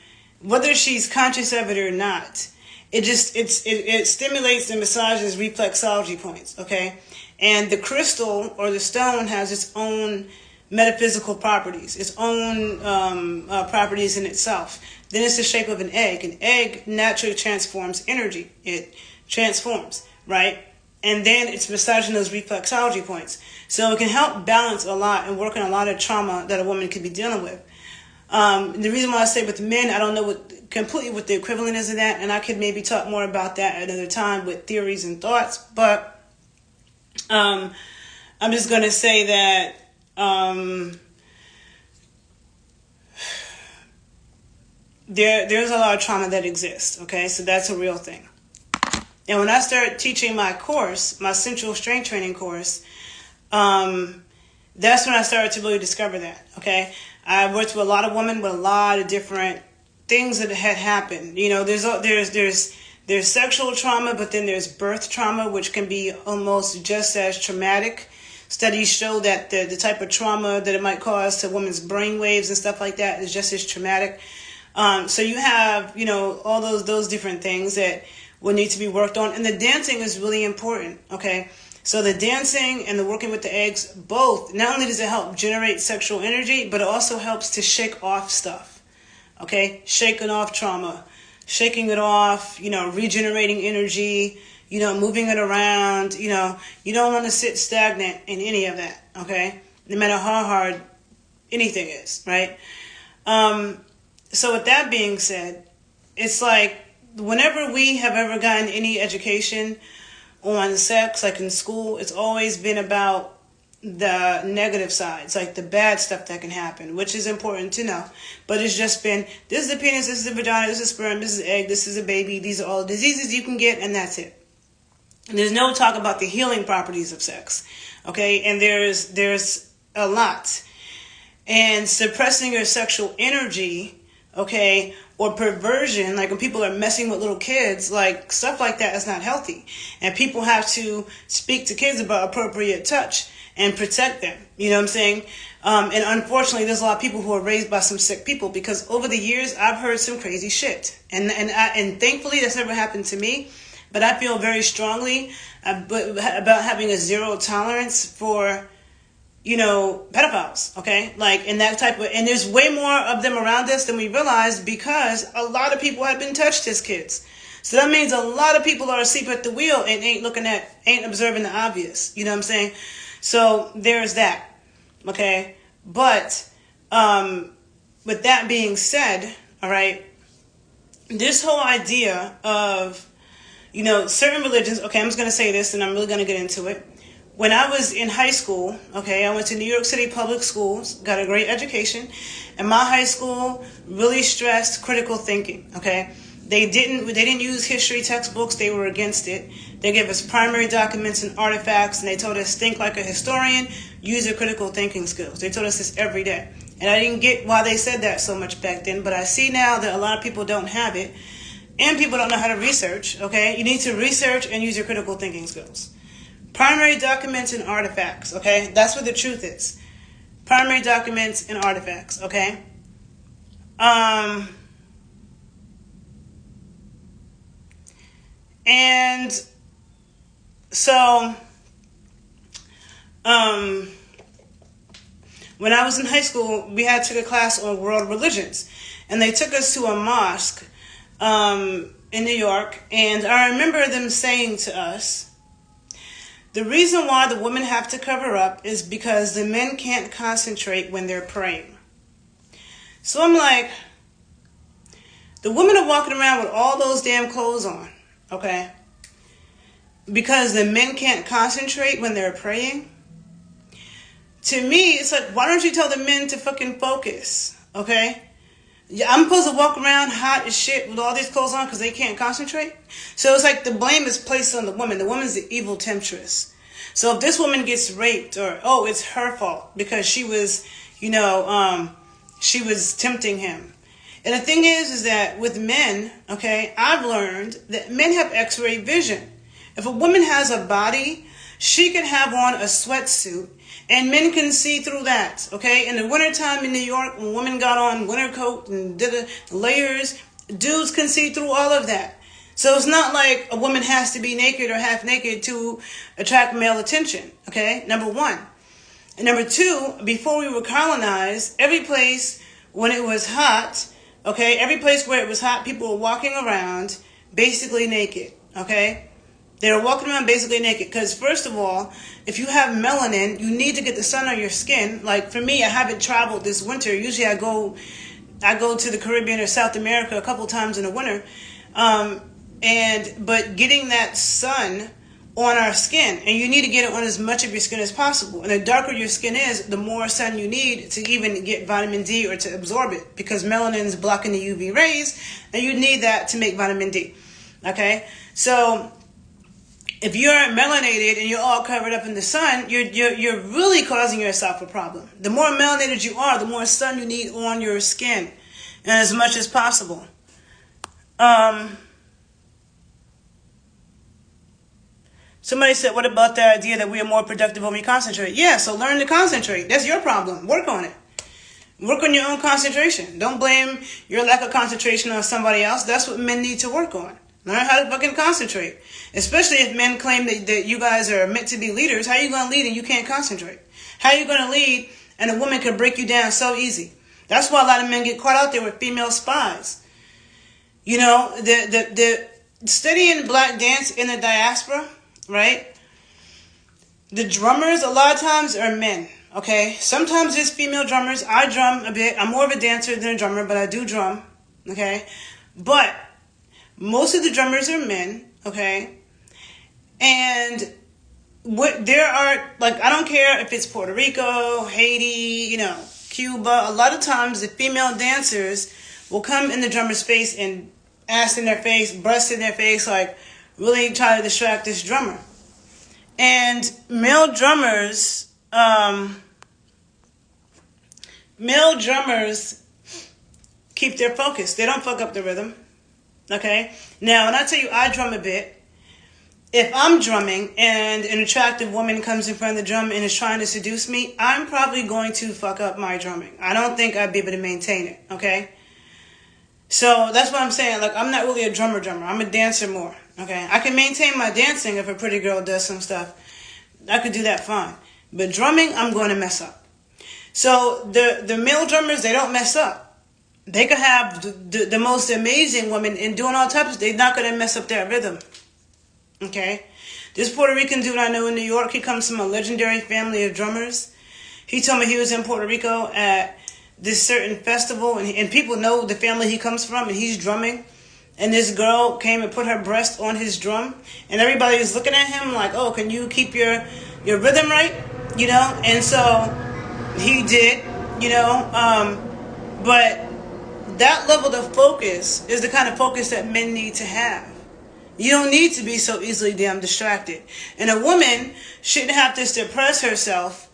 Speaker 1: whether she's conscious of it or not, it stimulates and massages reflexology points, okay? And the crystal or the stone has its own metaphysical properties, its own properties in itself. Then it's the shape of an egg. An egg naturally transforms energy. It transforms, right? And then it's massaging those reflexology points. So it can help balance a lot and work on a lot of trauma that a woman could be dealing with. The reason why I say with men, I don't know completely what the equivalent is of that, and I could maybe talk more about that at another time with theories and thoughts, but I'm just going to say that there's a lot of trauma that exists, okay? So that's a real thing. And when I started teaching my course, my Sensual Strength Training course, that's when I started to really discover that, okay? I worked with a lot of women with a lot of different things that had happened. You know, there's There's sexual trauma, but then there's birth trauma, which can be almost just as traumatic. Studies show that the type of trauma that it might cause to women's brain waves and stuff like that is just as traumatic. So you have, all those different things that will need to be worked on. And the dancing is really important, okay? So the dancing and the working with the eggs, both, not only does it help generate sexual energy, but it also helps to shake off stuff, okay? Shaking off trauma, shaking it off, regenerating energy, moving it around, you don't want to sit stagnant in any of that, okay? No matter how hard anything is, right? So with that being said, it's like whenever we have ever gotten any education on sex, like in school, it's always been about the negative sides, like the bad stuff that can happen, which is important to know. But it's just been, this is the penis, this is the vagina, this is sperm, this is the egg, this is a baby, these are all the diseases you can get, and that's it. And there's no talk about the healing properties of sex, okay? And there's a lot. And suppressing your sexual energy, okay, or perversion, like when people are messing with little kids, like stuff like that is not healthy. And people have to speak to kids about appropriate touch and protect them. You know what I'm saying? And unfortunately, there's a lot of people who are raised by some sick people, because over the years, I've heard some crazy shit. And thankfully, that's never happened to me. But I feel very strongly about having a zero tolerance for, pedophiles, okay? Like, in that type of, and there's way more of them around us than we realize, because a lot of people have been touched as kids. So that means a lot of people are asleep at the wheel and ain't observing the obvious. You know what I'm saying? So there's that, okay? But with that being said, all right, this whole idea of, certain religions, okay, I'm just going to say this and I'm really going to get into it. When I was in high school, okay, I went to New York City public schools, got a great education, and my high school really stressed critical thinking, okay? They didn't use history textbooks, they were against it. They gave us primary documents and artifacts, and they told us think like a historian, use your critical thinking skills. They told us this every day. And I didn't get why they said that so much back then, but I see now that a lot of people don't have it, and people don't know how to research, okay? You need to research and use your critical thinking skills. Primary documents and artifacts, okay? That's what the truth is. Primary documents and artifacts, okay? And so, when I was in high school, we had to take a class on world religions. And they took us to a mosque in New York. And I remember them saying to us, the reason why the women have to cover up is because the men can't concentrate when they're praying. So I'm like, the women are walking around with all those damn clothes on, okay? Because the men can't concentrate when they're praying. To me, it's like, why don't you tell the men to fucking focus, okay? Yeah, I'm supposed to walk around hot as shit with all these clothes on because they can't concentrate. So it's like the blame is placed on the woman. The woman's the evil temptress. So if this woman gets raped, or, oh, it's her fault because she was, she was tempting him. And the thing is that with men, okay, I've learned that men have x-ray vision. If a woman has a body, she can have on a sweatsuit, and men can see through that, okay? In the wintertime in New York, when women got on winter coat and did the layers, dudes can see through all of that. So it's not like a woman has to be naked or half naked to attract male attention, okay? Number one. And number two, before we were colonized, every place when it was hot, okay, every place where it was hot, people were walking around basically naked, okay? They were walking around basically naked because, first of all, if you have melanin, you need to get the sun on your skin. Like, for me, I haven't traveled this winter. Usually I go to the Caribbean or South America a couple times in the winter. But getting that sun on our skin, and you need to get it on as much of your skin as possible. And the darker your skin is, the more sun you need to even get vitamin D or to absorb it, because melanin is blocking the UV rays, and you need that to make vitamin D. Okay? So if you're melanated and you're all covered up in the sun, you're really causing yourself a problem. The more melanated you are, the more sun you need on your skin, and as much as possible. Somebody said, what about the idea that we are more productive when we concentrate? Yeah, so learn to concentrate. That's your problem. Work on it. Work on your own concentration. Don't blame your lack of concentration on somebody else. That's what men need to work on. Learn how to fucking concentrate. Especially if men claim that you guys are meant to be leaders. How are you going to lead and you can't concentrate? How are you going to lead and a woman can break you down so easy? That's why a lot of men get caught out there with female spies. You know, the studying black dance in the diaspora, right? The drummers a lot of times are men. Okay, sometimes there's female drummers. I drum a bit. I'm more of a dancer than a drummer, but I do drum. Okay, but most of the drummers are men. Okay, and there are, like, I don't care if it's Puerto Rico, Haiti, you know, Cuba. A lot of times the female dancers will come in the drummer's face and ass in their face, breast in their face, like really try to distract this drummer. And male drummers keep their focus. They don't fuck up the rhythm. Okay? Now, when I tell you I drum a bit, if I'm drumming and an attractive woman comes in front of the drum and is trying to seduce me, I'm probably going to fuck up my drumming. I don't think I'd be able to maintain it. Okay? So that's what I'm saying. Like, I'm not really a drummer. I'm a dancer more. Okay? I can maintain my dancing if a pretty girl does some stuff. I could do that fine. But drumming, I'm going to mess up. So the male drummers, they don't mess up. They could have the most amazing women and doing all types. They're not going to mess up their rhythm. Okay? This Puerto Rican dude I know in New York, he comes from a legendary family of drummers. He told me he was in Puerto Rico at this certain festival, and people know the family he comes from, and he's drumming. And this girl came and put her breast on his drum, and everybody was looking at him like, oh, can you keep your rhythm right? You know? And so he did, you know, but that level of focus is the kind of focus that men need to have. You don't need to be so easily damn distracted. And a woman shouldn't have to suppress herself,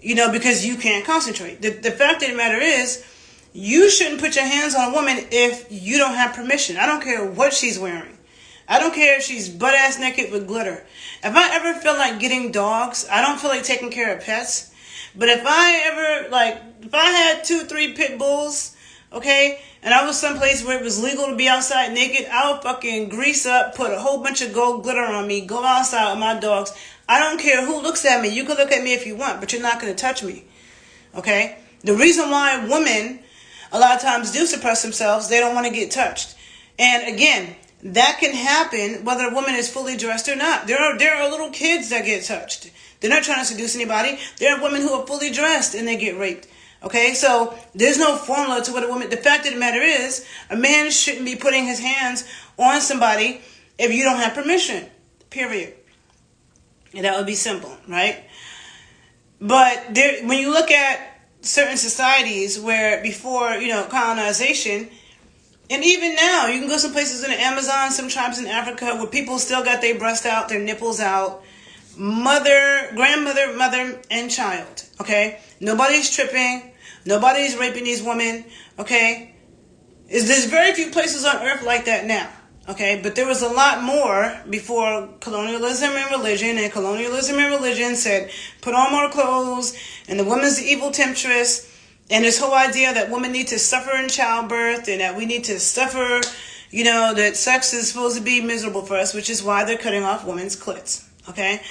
Speaker 1: you know, because you can't concentrate. The fact of the matter is, you shouldn't put your hands on a woman if you don't have permission. I don't care what she's wearing. I don't care if she's butt-ass naked with glitter. If I ever feel like getting dogs, I don't feel like taking care of pets. But if I had 2-3 pit bulls, okay, and I was someplace where it was legal to be outside naked, I would fucking grease up, put a whole bunch of gold glitter on me, go outside with my dogs. I don't care who looks at me. You can look at me if you want, but you're not going to touch me, okay? The reason why women a lot of times do suppress themselves, they don't want to get touched. And again, that can happen whether a woman is fully dressed or not. There are little kids that get touched. They're not trying to seduce anybody. There are women who are fully dressed and they get raped. Okay, so there's no formula to what a woman... The fact of the matter is, a man shouldn't be putting his hands on somebody if you don't have permission. Period. And that would be simple, right? But when you look at certain societies where before, you know, colonization, and even now, you can go some places in the Amazon, some tribes in Africa where people still got their breast out, their nipples out, grandmother, mother, and child, okay? Nobody's tripping. Nobody's raping these women, okay? There's very few places on earth like that now, okay? But there was a lot more before colonialism and colonialism and religion said, put on more clothes, and the woman's the evil temptress, and this whole idea that women need to suffer in childbirth, and that we need to suffer, you know, that sex is supposed to be miserable for us, which is why they're cutting off women's clits, okay?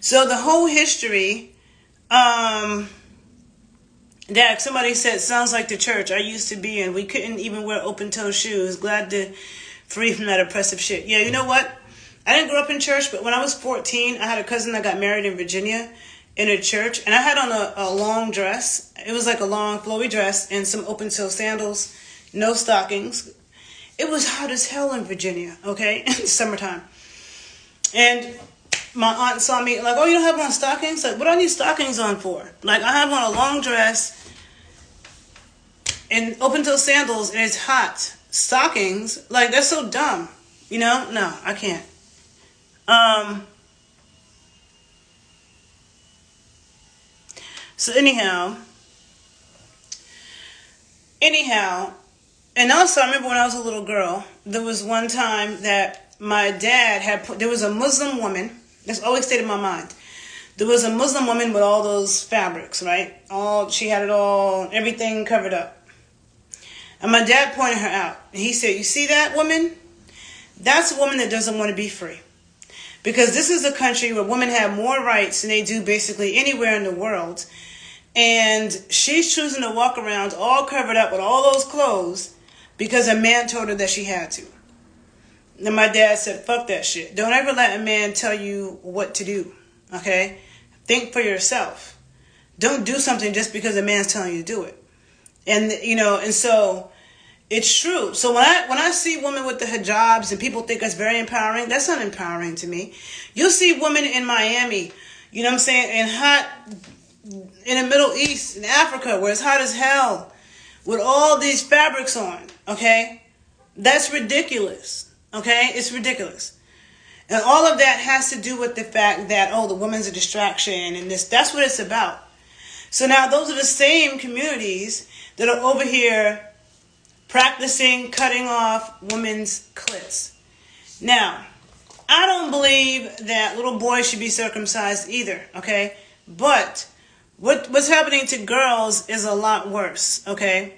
Speaker 1: So the whole history, that somebody said, sounds like the church I used to be in. We couldn't even wear open-toe shoes. Glad to free from that oppressive shit. Yeah, you know what? I didn't grow up in church, but when I was 14, I had a cousin that got married in Virginia in a church, and I had on a long dress. It was like a long flowy dress and some open-toe sandals, no stockings. It was hot as hell in Virginia, okay, in summertime. And my aunt saw me like, oh, you don't have on stockings? Like, what do I need stockings on for? Like, I have on a long dress and open-toe sandals, and it's hot. Stockings? Like, that's so dumb. You know? No, I can't. So anyhow, and also I remember when I was a little girl, there was one time that my dad there was a Muslim woman, That's always stayed in my mind. There was a Muslim woman with all those fabrics, right? She had it all, everything covered up. And my dad pointed her out. He said, you see that woman? That's a woman that doesn't want to be free. Because this is a country where women have more rights than they do basically anywhere in the world. And she's choosing to walk around all covered up with all those clothes because a man told her that she had to. And my dad said, fuck that shit. Don't ever let a man tell you what to do. Okay? Think for yourself. Don't do something just because a man's telling you to do it. And, and so it's true. So when I see women with the hijabs and people think that's very empowering, that's not empowering to me. You'll see women in Miami, you know what I'm saying, in the Middle East, in Africa, where it's hot as hell, with all these fabrics on, okay? That's ridiculous, okay? It's ridiculous. And all of that has to do with the fact that, the woman's a distraction and that's what it's about. So now those are the same communities that are over here practicing cutting off women's clits. Now, I don't believe that little boys should be circumcised either, okay? But what's happening to girls is a lot worse, okay?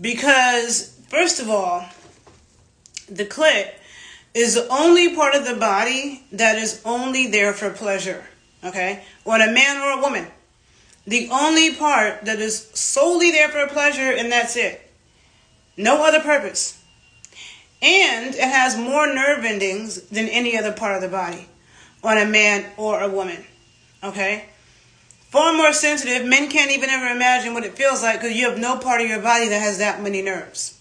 Speaker 1: Because, first of all, the clit is the only part of the body that is only there for pleasure, okay? On a man or a woman. The only part that is solely there for pleasure, and that's it. No other purpose. And it has more nerve endings than any other part of the body on a man or a woman, okay? Far more sensitive. Men can't even ever imagine what it feels like because you have no part of your body that has that many nerves.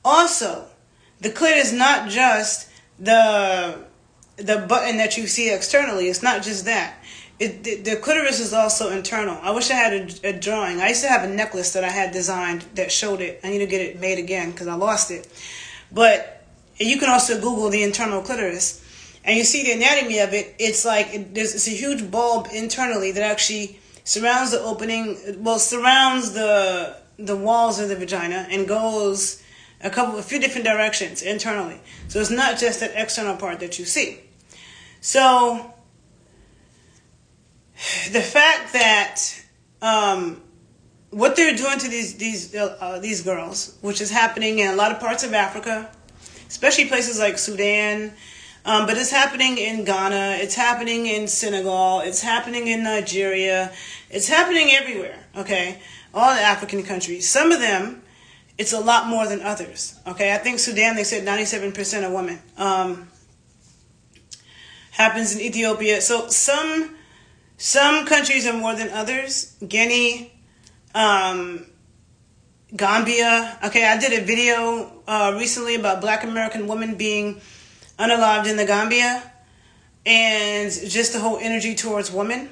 Speaker 1: Also, the clit is not just the button that you see externally. It's not just that. The clitoris is also internal. I wish I had a drawing. I used to have a necklace that I had designed that showed it. I need to get it made again because I lost it. But you can also Google the internal clitoris. And you see the anatomy of it. It's like it's a huge bulb internally that actually surrounds the opening, surrounds the walls of the vagina and goes a few different directions internally. So it's not just that external part that you see. So the fact that what they're doing to these girls, which is happening in a lot of parts of Africa, especially places like Sudan, but it's happening in Ghana, it's happening in Senegal, it's happening in Nigeria, it's happening everywhere, okay? All the African countries. Some of them, it's a lot more than others, okay? I think Sudan, they said 97% of women. Happens in Ethiopia. So some countries are more than others. Guinea, Gambia. Okay, I did a video recently about Black American women being unalived in the Gambia and just the whole energy towards women.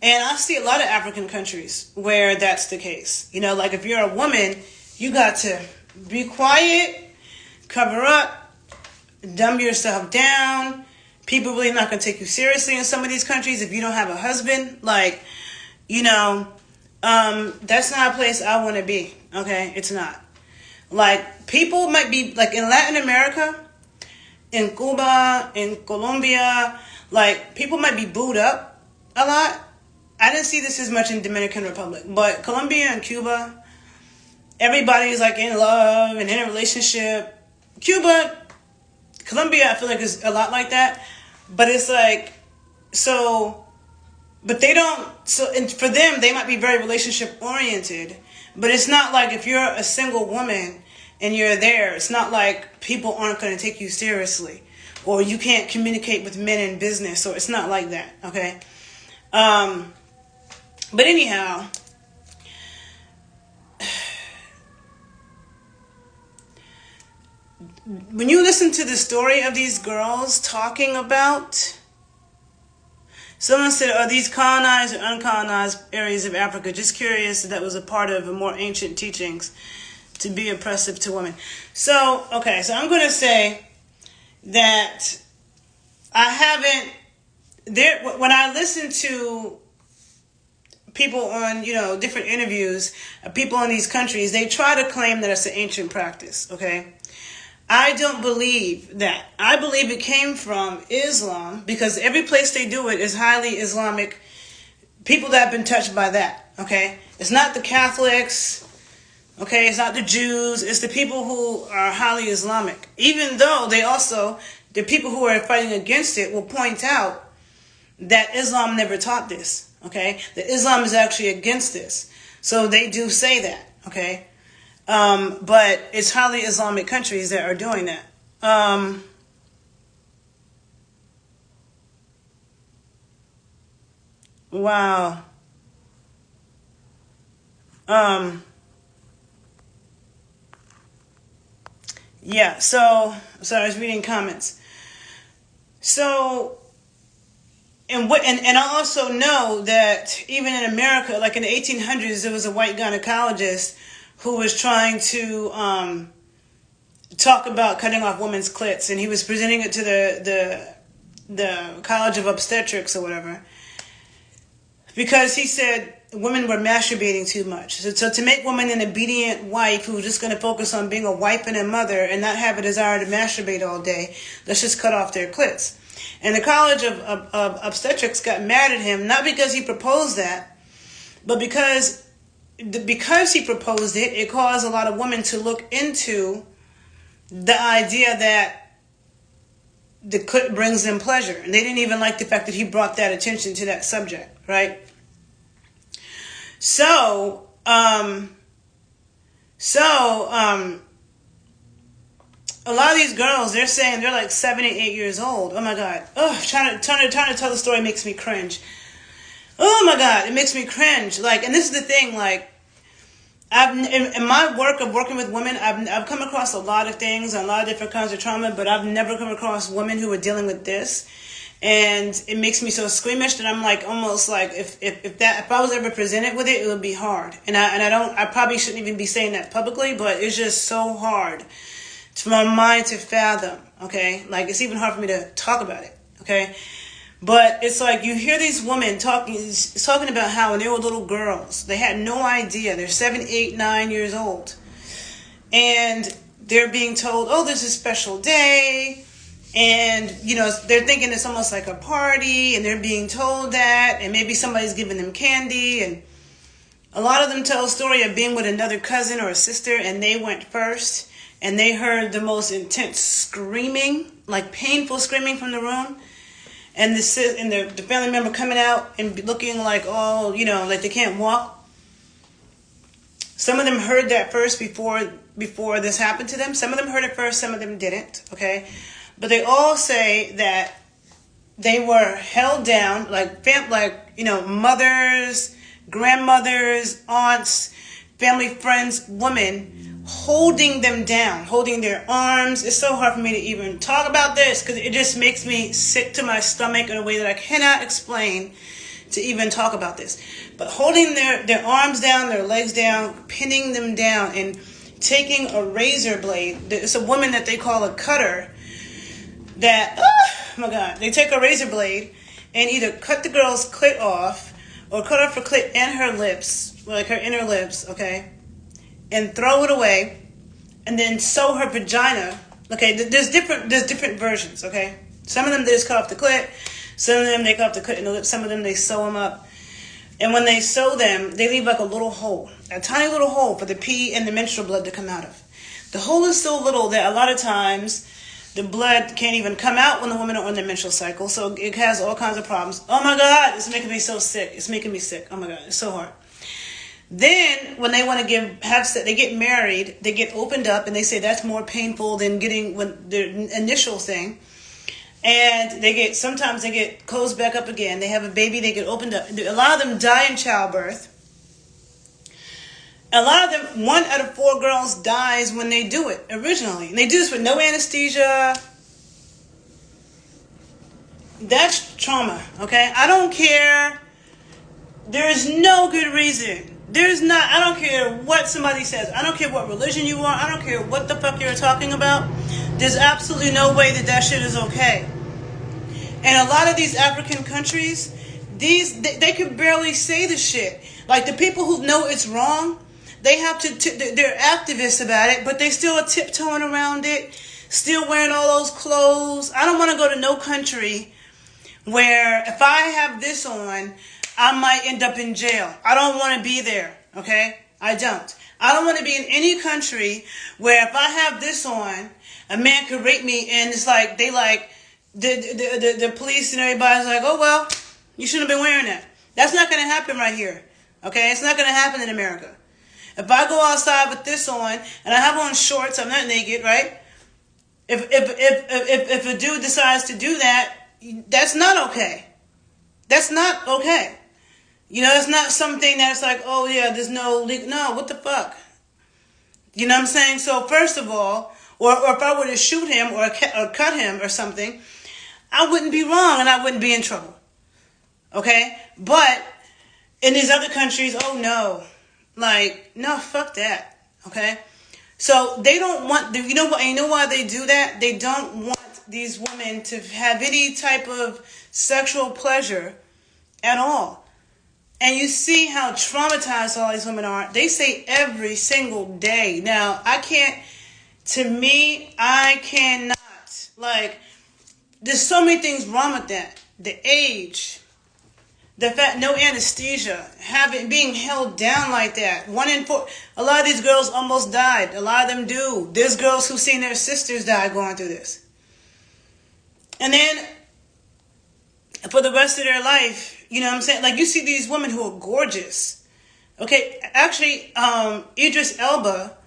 Speaker 1: And I see a lot of African countries where that's the case. Like if you're a woman, you got to be quiet, cover up, dumb yourself down. People really not going to take you seriously in some of these countries if you don't have a husband. That's not a place I want to be. Okay, it's not. Like, people might be, like, in Latin America, in Cuba, in Colombia, like, people might be booed up a lot. I didn't see this as much in Dominican Republic, but Colombia and Cuba, everybody's, like, in love and in a relationship. Colombia, I feel like is a lot like that, but it's like, but they don't, and for them, they might be very relationship oriented, but it's not like if you're a single woman and you're there, it's not like people aren't going to take you seriously, or you can't communicate with men in business, so it's not like that, okay? But anyhow, when you listen to the story of these girls talking about, someone said, are these colonized or uncolonized areas of Africa? Just curious if that was a part of the more ancient teachings to be oppressive to women. So I'm going to say that I haven't, when I listen to people on, different interviews of people in these countries, they try to claim that it's an ancient practice, okay? I don't believe that. I believe it came from Islam, because every place they do it is highly Islamic. People that have been touched by that, okay? It's not the Catholics, okay? It's not the Jews. It's the people who are highly Islamic. Even though the people who are fighting against it will point out that Islam never taught this, okay? That Islam is actually against this. So they do say that, okay? But it's highly Islamic countries that are doing that. Wow. Yeah, so I was reading comments. So, and I also know that even in America, like in the 1800s, there was a white gynecologist who was trying to talk about cutting off women's clits, and he was presenting it to the College of Obstetrics or whatever, because he said women were masturbating too much. So to make women an obedient wife who's just going to focus on being a wife and a mother and not have a desire to masturbate all day, let's just cut off their clits. And the College of Obstetrics got mad at him, not because he proposed that, but because he proposed it, it caused a lot of women to look into the idea that the clit brings them pleasure. And they didn't even like the fact that he brought that attention to that subject, right? So, a lot of these girls, they're saying they're like 7 and 8 years old. Oh my God. Oh, trying to tell the story makes me cringe. Oh my God, it makes me cringe. Like, and this is the thing, like, in my work of working with women, I've come across a lot of things, a lot of different kinds of trauma, but I've never come across women who are dealing with this. And it makes me so squeamish that I'm like, almost like, if I was ever presented with it, it would be hard. And I probably shouldn't even be saying that publicly, but it's just so hard for my mind to fathom, okay? Like, it's even hard for me to talk about it, okay? But it's like you hear these women talking about how when they were little girls, they had no idea. They're 7, 8, 9 years old. And they're being told, oh, there's a special day. And, you know, they're thinking it's almost like a party. And they're being told that. And maybe somebody's giving them candy. And a lot of them tell a story of being with another cousin or a sister. And they went first. And they heard the most intense screaming, like painful screaming from the room. And the family member coming out and looking like, oh, you know, like they can't walk. Some of them heard that first before this happened to them. Some of them heard it first, some of them didn't, okay? But they all say that they were held down, like you know, mothers, grandmothers, aunts, family friends, women, holding them down, holding their arms. It's so hard for me to even talk about this because it just makes me sick to my stomach in a way that I cannot explain to even talk about this. But holding their arms down, their legs down, pinning them down, and taking a razor blade. It's a woman that they call a cutter that, oh my God, they take a razor blade and either cut the girl's clit off or cut off her clit and her lips, like her inner lips, okay? And throw it away, and then sew her vagina. Okay, there's different versions. Okay, some of them they just cut off the clit, some of them they cut off the clit and the lips, some of them they sew them up. And when they sew them, they leave like a little hole, a tiny little hole for the pee and the menstrual blood to come out of. The hole is so little that a lot of times the blood can't even come out when the women are on their menstrual cycle, so it has all kinds of problems. Oh my God, it's making me so sick. It's making me sick. Oh my God, it's so hard. Then, when they want to have sex, they get married, they get opened up, and they say that's more painful than getting the initial thing. And sometimes they get closed back up again. They have a baby, they get opened up. A lot of them die in childbirth. A lot of them, 1 out of 4 girls dies when they do it originally. And they do this with no anesthesia. That's trauma, okay? I don't care. There is no good reason. I don't care what somebody says. I don't care what religion you are. I don't care what the fuck you're talking about. There's absolutely no way that shit is okay. And a lot of these African countries, they could barely say the shit. Like the people who know it's wrong, they have to, they're activists about it, but they still are tiptoeing around it, still wearing all those clothes. I don't want to go to no country where if I have this on, I might end up in jail. I don't want to be there, okay? I don't. I don't want to be in any country where if I have this on, a man could rape me and it's like, the police and everybody's like, oh, well, you shouldn't have been wearing that. That's not going to happen right here, okay? It's not going to happen in America. If I go outside with this on and I have on shorts, I'm not naked, right? If a dude decides to do that, that's not okay. That's not okay. You know, it's not something that's like, oh yeah, there's no legal. No, what the fuck? You know what I'm saying? So first of all, or if I were to shoot him or cut him or something, I wouldn't be wrong and I wouldn't be in trouble. Okay? But in these other countries, oh no. Like, no, fuck that. Okay? So they don't want, you know why they do that? They don't want these women to have any type of sexual pleasure at all. And you see how traumatized all these women are. They say every single day. Now, I cannot. Like, there's so many things wrong with that. The age, the fact, no anesthesia, being held down like that. 1 in 4. A lot of these girls almost died. A lot of them do. There's girls who've seen their sisters die going through this. And then, for the rest of their life, you know what I'm saying? Like, you see these women who are gorgeous. Okay, actually, Idris Elba,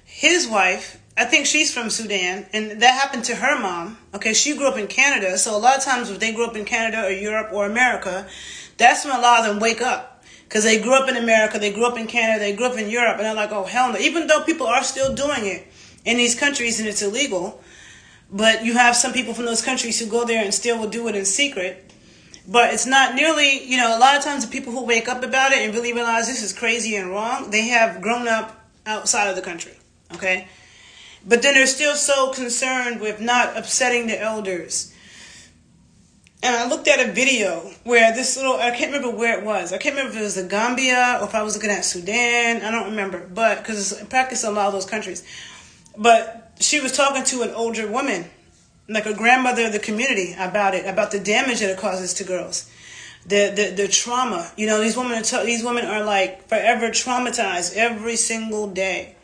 Speaker 1: his wife, I think she's from Sudan, and that happened to her mom. Okay, she grew up in Canada, so a lot of times if they grew up in Canada or Europe or America, that's when a lot of them wake up. Because they grew up in America, they grew up in Canada, they grew up in Europe, and they're like, oh, hell no. Even though people are still doing it in these countries and it's illegal, but you have some people from those countries who go there and still will do it in secret. But it's not nearly, you know, a lot of times the people who wake up about it and really realize this is crazy and wrong, they have grown up outside of the country, okay? But then they're still so concerned with not upsetting the elders. And I looked at a video where this little, I can't remember where it was. I can't remember if it was the Gambia or if I was looking at Sudan. I don't remember. But, because I practice in a lot of those countries. But she was talking to an older woman, like a grandmother of the community, about it, about the damage that it causes to girls. The trauma. You know, these women are like forever traumatized every single day.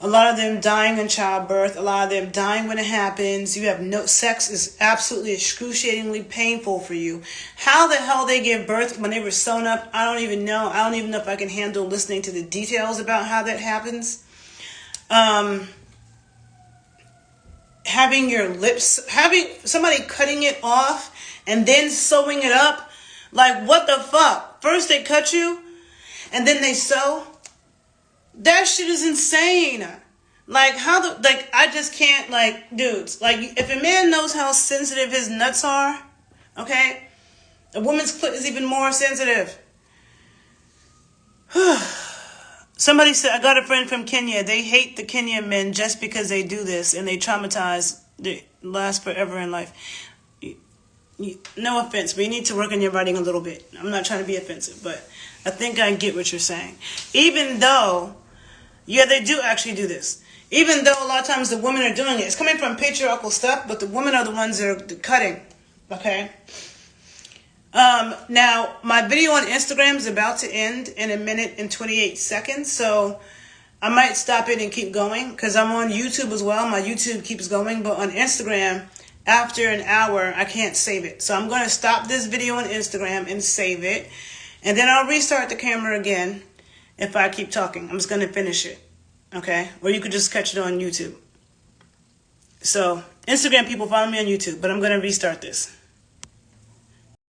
Speaker 1: A lot of them dying in childbirth. A lot of them dying when it happens. You have no sex is absolutely excruciatingly painful for you. How the hell they give birth when they were sewn up, I don't even know. I don't even know if I can handle listening to the details about how that happens. Having your lips, having somebody cutting it off and then sewing it up. Like, what the fuck? First they cut you and then they sew. That shit is insane. Like, I just can't, like, dudes, like, if a man knows how sensitive his nuts are, okay, a woman's clit is even more sensitive. Somebody said, I got a friend from Kenya, they hate the Kenyan men just because they do this, and they traumatize, they last forever in life. No offense, but you need to work on your writing a little bit. I'm not trying to be offensive, but I think I get what you're saying. Even though, yeah, they do actually do this. Even though a lot of times the women are doing it. It's coming from patriarchal stuff, but the women are the ones that are cutting. Okay? Now, my video on Instagram is about to end in 1 minute and 28 seconds, so I might stop it and keep going, because I'm on YouTube as well. My YouTube keeps going, but on Instagram, after an hour, I can't save it. So I'm going to stop this video on Instagram and save it, and then I'll restart the camera again if I keep talking. I'm just going to finish it, okay? Or you could just catch it on YouTube. So, Instagram people, follow me on YouTube, but I'm going to restart this.